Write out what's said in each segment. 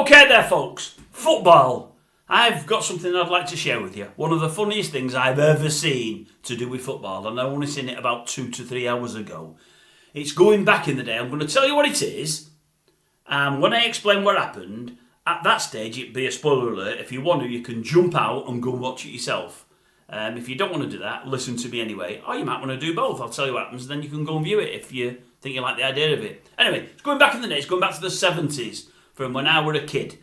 Okay there, folks. Football. I've got something I'd like to share with you. One of the funniest things I've ever seen to do with football, and I only seen it about 2 to 3 hours ago. It's going back in the day. I'm going to tell you what it is, and when I explain what happened, at that stage it'd be a spoiler alert. If you want to, you can jump out and go and watch it yourself. If you don't want to do that, listen to me anyway. Or you might want to do both. I'll tell you what happens, and then you can go and view it if you think you like the idea of it. Anyway, it's going back in the day. It's going back to the 70s, from when I were a kid.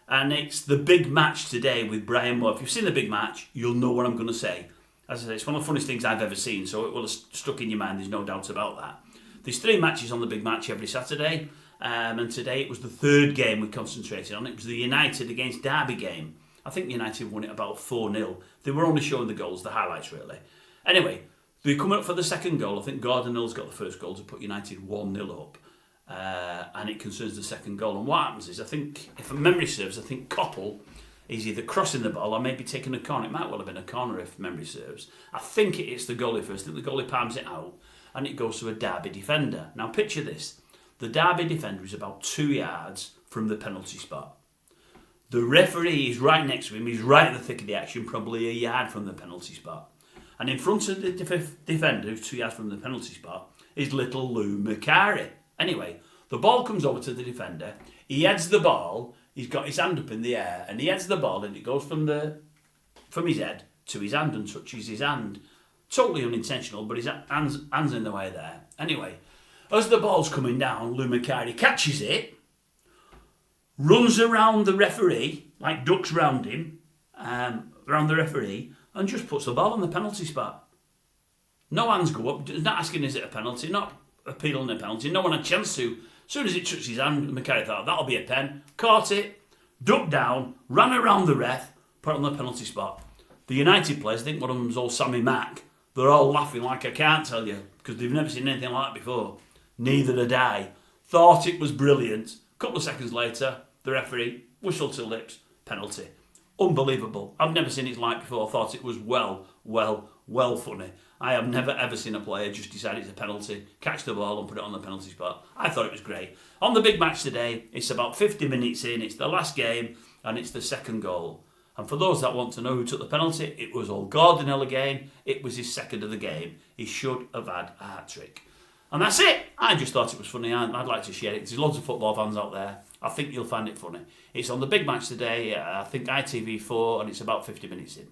And it's the big match today with Brian Moore. If you've seen the big match, you'll know what I'm going to say. As I say, it's one of the funniest things I've ever seen, so it will have stuck in your mind, there's no doubt about that. There's 3 matches on the big match every Saturday, and today it was the 3rd game we concentrated on. It was the United against Derby game. I think United won it about 4-0. They were only showing the goals, the highlights really. Anyway, they're coming up for the second goal. I think Gordon Hill's got the first goal to put United 1-0 up. And it concerns the second goal. And what happens is, I think, if memory serves, I think Coppell is either crossing the ball or maybe taking a corner. It might well have been a corner if memory serves. I think it's the goalie first. I think the goalie palms it out and it goes to a Derby defender. Now picture this. The Derby defender is about 2 yards from the penalty spot. The referee is right next to him. He's right in the thick of the action, probably a yard from the penalty spot. And in front of the defender, who's 2 yards from the penalty spot, is little Lou Macari. Anyway, the ball comes over to the defender. He heads the ball. He's got his hand up in the air, and he heads the ball, and it goes from his head to his hand and touches his hand. Totally unintentional, but his hand's in the way there. Anyway, as the ball's coming down, Lou Macari catches it, runs around the referee, like ducks round him, around the referee, and just puts the ball on the penalty spot. No hands go up, not asking is it a penalty, not appealing a penalty, no one had a chance to. As soon as it touched his hand, Macari thought, that'll be a pen, caught it, ducked down, ran around the ref, put it on the penalty spot. The United players, I think one of them's old Sammy Mack, they're all laughing like I can't tell you, because they've never seen anything like that before. Neither had I. Thought it was brilliant. A couple of seconds later, the referee whistled to lips, penalty. Unbelievable. I've never seen it like before. Thought it was well funny. I have never ever seen a player just decide it's a penalty, catch the ball and put it on the penalty spot. I thought it was great. On the big match today, it's about 50 minutes in, it's the last game, and it's the second goal. And for those that want to know who took the penalty, it was old Gordon Hill again. It was his second of the game. He should have had a hat-trick. And that's it. I just thought it was funny. I'd like to share it. There's loads of football fans out there. I think you'll find it funny. It's on the big match today, I think ITV4, and it's about 50 minutes in.